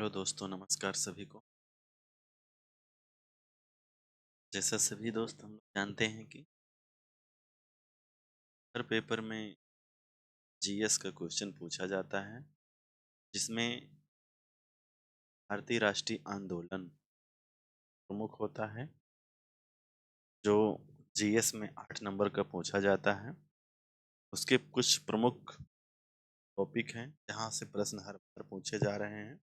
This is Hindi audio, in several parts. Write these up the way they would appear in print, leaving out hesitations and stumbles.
हेलो दोस्तों, नमस्कार सभी को। जैसा सभी दोस्त हम लोग जानते हैं कि हर पेपर में जीएस का क्वेश्चन पूछा जाता है, जिसमें भारतीय राष्ट्रीय आंदोलन प्रमुख होता है, जो जीएस में 8 नंबर का पूछा जाता है। उसके कुछ प्रमुख टॉपिक हैं जहां से प्रश्न हर बार पूछे जा रहे हैं।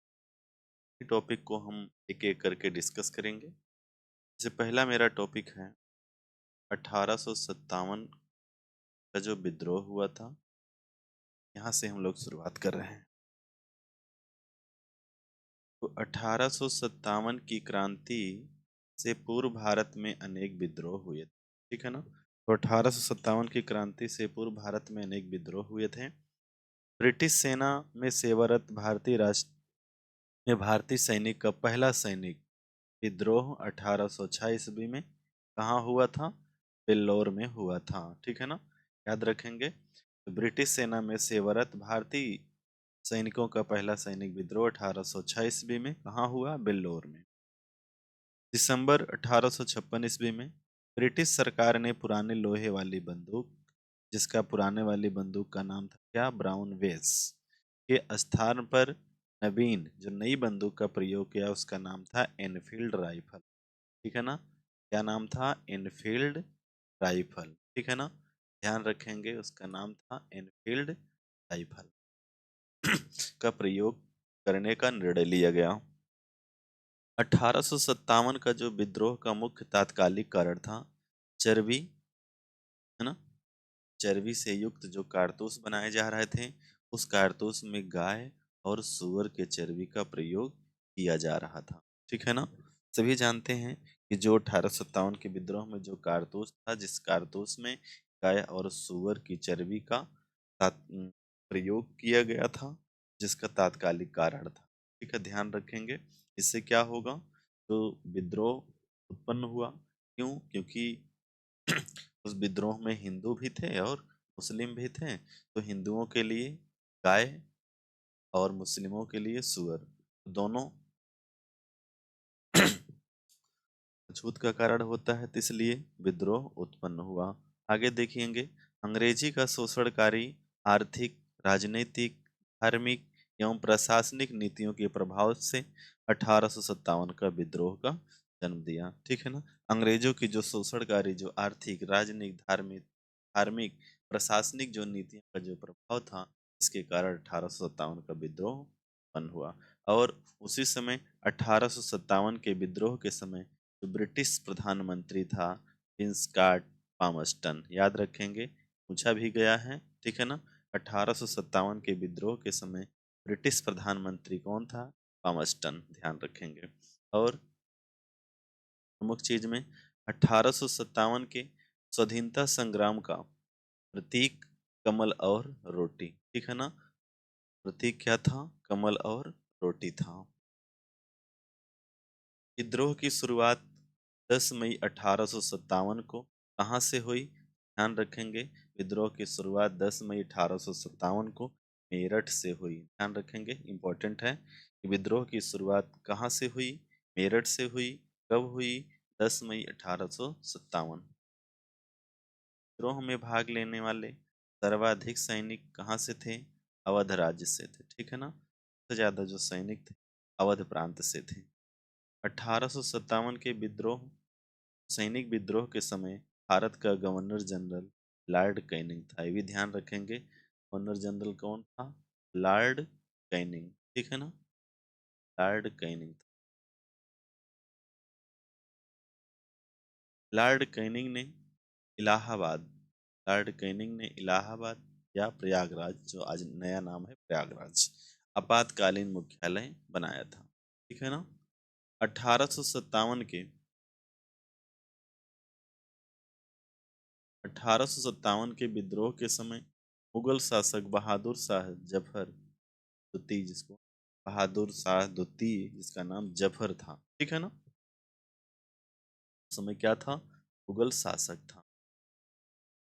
इस टॉपिक को हम एक एक करके डिस्कस करेंगे। जैसे पहला मेरा टॉपिक है 1857 का जो विद्रोह हुआ था, यहाँ से हम लोग शुरुआत कर रहे हैं। तो 1857 की क्रांति से पूर्व भारत में अनेक विद्रोह हुए थे, ठीक है ना। तो 1857 की क्रांति से पूर्व भारत में अनेक विद्रोह हुए थे। ब्रिटिश सेना में सेवारत भारतीय राष्ट्र में भारतीय सैनिक का पहला सैनिक विद्रोह 1806 ईस्वी में कहाँ हुआ था? वेल्लोर में हुआ था, ठीक है ना। याद रखेंगे। तो ब्रिटिश सेना में सेवारत भारतीय सैनिकों का पहला सैनिक विद्रोह 1806 ईस्वी में कहाँ हुआ? बेल्लोर में। दिसंबर 1856 ईस्वी में ब्रिटिश सरकार ने पुराने लोहे वाली बंदूक, जिसका पुराने वाली बंदूक का नाम था क्या? ब्राउन वेस, के स्थान पर नवीन जो नई बंदूक का प्रयोग किया उसका नाम था एनफील्ड राइफल, ठीक है ना। क्या नाम था? एनफील्ड राइफल, ठीक है ना। ध्यान रखेंगे, उसका नाम था एनफील्ड राइफल का प्रयोग करने का निर्णय लिया गया। 1857 का जो विद्रोह का मुख्य तात्कालिक कारण था चर्बी, है ना। चर्बी से युक्त जो कारतूस बनाए जा रहे थे, उस कारतूस में गाय और सूअर के चर्बी का प्रयोग किया जा रहा था, ठीक है ना। सभी जानते हैं कि जो 1857 के विद्रोह में जो कारतूस था, जिस कारतूस में गाय और सूअर की चर्बी का प्रयोग किया गया था, जिसका तात्कालिक कारण था, ठीक है। ध्यान रखेंगे। इससे क्या होगा? तो विद्रोह उत्पन्न हुआ। क्यों? क्योंकि उस विद्रोह में हिंदू भी थे और मुस्लिम भी थे। तो हिंदुओं के लिए गाय और मुस्लिमों के लिए सूअर, दोनों छूत का कारण होता है, तो इसलिए विद्रोह उत्पन्न हुआ। आगे देखेंगे। अंग्रेजी का शोषणकारी आर्थिक, राजनीतिक, धार्मिक एवं प्रशासनिक नीतियों के प्रभाव से 1857 का विद्रोह का जन्म दिया, ठीक है ना। अंग्रेजों की जो शोषणकारी, जो आर्थिक, राजनीतिक, धार्मिक, प्रशासनिक जो नीतियों का जो प्रभाव था, इसके कारण 1857 का विद्रोह उत्पन्न हुआ। और उसी समय 1857 के विद्रोह के समय जो ब्रिटिश प्रधानमंत्री था विंस्कॉट पामस्टन, याद रखेंगे, पूछा भी गया है, ठीक है ना। 1857 के विद्रोह के समय ब्रिटिश प्रधानमंत्री कौन था? पामस्टन, ध्यान रखेंगे। और प्रमुख चीज में 1857 के स्वाधीनता संग्राम का प्रतीक कमल और रोटी, ठीक है ना। प्रतीक क्या था? कमल और रोटी था। विद्रोह की शुरुआत 10 मई 1857 को कहाँ से हुई? ध्यान रखेंगे। विद्रोह की शुरुआत 10 मई 1857 को मेरठ से हुई। ध्यान रखेंगे, इंपॉर्टेंट है कि विद्रोह की शुरुआत कहाँ से हुई? मेरठ से हुई। कब हुई? 10 मई 1857। विद्रोह में भाग लेने वाले सर्वाधिक सैनिक कहाँ से थे? अवध राज्य से थे, ठीक है ना। सबसे ज्यादा जो सैनिक थे अवध प्रांत से थे। 1857 के विद्रोह सैनिक विद्रोह के समय भारत का गवर्नर जनरल लॉर्ड कैनिंग था। ये भी ध्यान रखेंगे, गवर्नर जनरल कौन था? लॉर्ड कैनिंग, ठीक है ना। लॉर्ड कैनिंग था। लॉर्ड कैनिंग ने इलाहाबाद लॉर्ड कैनिंग ने इलाहाबाद या प्रयागराज, जो आज नया नाम है प्रयागराज, आपातकालीन मुख्यालय बनाया था, ठीक है ना। 1857 के 1857 के विद्रोह के समय मुगल शासक बहादुर शाह जफर द्वितीय, जिसको बहादुर शाह द्वितीय, जिसका नाम जफर था, ठीक है ना। उस समय क्या था? मुगल शासक था।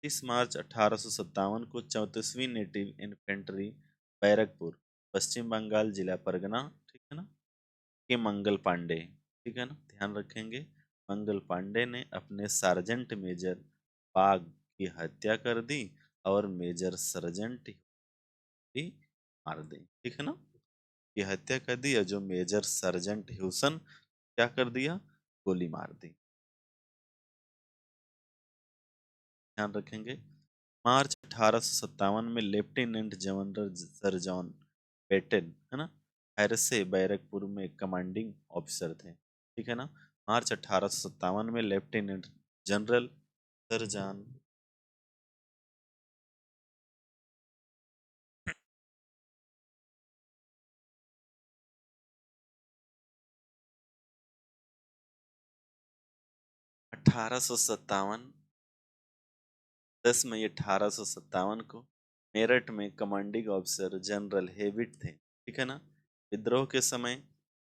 30 मार्च 1857 को 34वीं नेटिव इन्फेंट्री बैरकपुर, पश्चिम बंगाल जिला परगना, ठीक है ना, कि मंगल पांडे, ठीक है ना, ध्यान रखेंगे, मंगल पांडे ने अपने सार्जेंट मेजर बाग की हत्या कर दी और मेजर सर्जेंट भी मार दी, ठीक है ना, की हत्या कर दी और जो मेजर सर्जेंट ह्यूसन क्या कर दिया, गोली मार दी। ध्यान रखेंगे, मार्च 1857 में लेफ्टिनेंट जनरल सर जॉन पेटेन, है ना, हैरिस से बैरकपुर में कमांडिंग ऑफिसर थे, ठीक है ना, मार्च 1857 में लेफ्टिनेंट जनरल सर जॉन 1857 10 मई 1857 को मेरठ में कमांडिंग ऑफिसर जनरल हेविट थे, ठीक है ना, विद्रोह के समय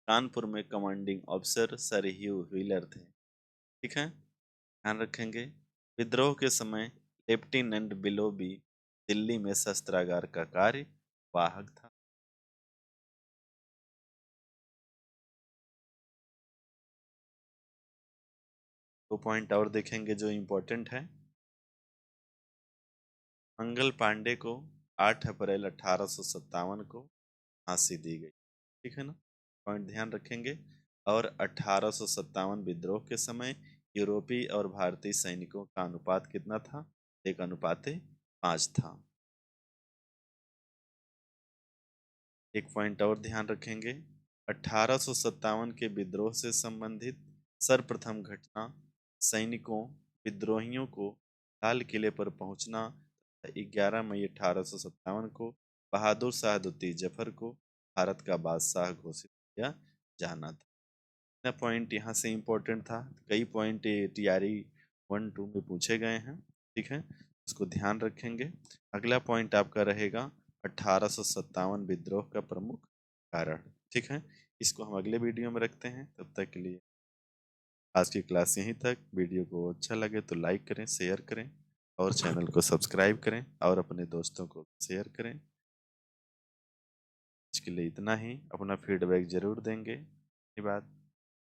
कानपुर में कमांडिंग ऑफिसर सर ह्यू व्हीलर थे, ठीक है, ध्यान रखेंगे, विद्रोह के समय लेफ्टिनेंट बिलोबी दिल्ली में शस्त्रागार का कार्य वाहक था। दो पॉइंट और देखेंगे जो इम्पोर्टेंट है, मंगल पांडे को 8 अप्रैल 1857 को फांसी दी गई, ठीक है ना, पॉइंट ध्यान रखेंगे, और 1857 विद्रोह के समय यूरोपीय और भारतीय सैनिकों का अनुपात कितना था, 1:5 था। एक पॉइंट और ध्यान रखेंगे, 1857 के विद्रोह से संबंधित सर्वप्रथम घटना सैनिकों विद्रोहियों को लाल किले पर पहुंचना 11 मई 1857 को बहादुर शाह द्वितीय जफर को भारत का बादशाह घोषित किया जाना था। यह पॉइंट यहाँ से इम्पोर्टेंट था, कई पॉइंट टीआरई 1-2 में पूछे गए हैं, ठीक है, इसको ध्यान रखेंगे। अगला पॉइंट आपका रहेगा 1857 विद्रोह का प्रमुख कारण, ठीक है, इसको हम अगले वीडियो में रखते हैं, तब तक के लिए आज की क्लास यहीं तक। वीडियो को अच्छा लगे तो लाइक करें, शेयर करें और चैनल को सब्सक्राइब करें और अपने दोस्तों को शेयर करें। आज के लिए इतना ही, अपना फीडबैक जरूर देंगे। धन्यवाद।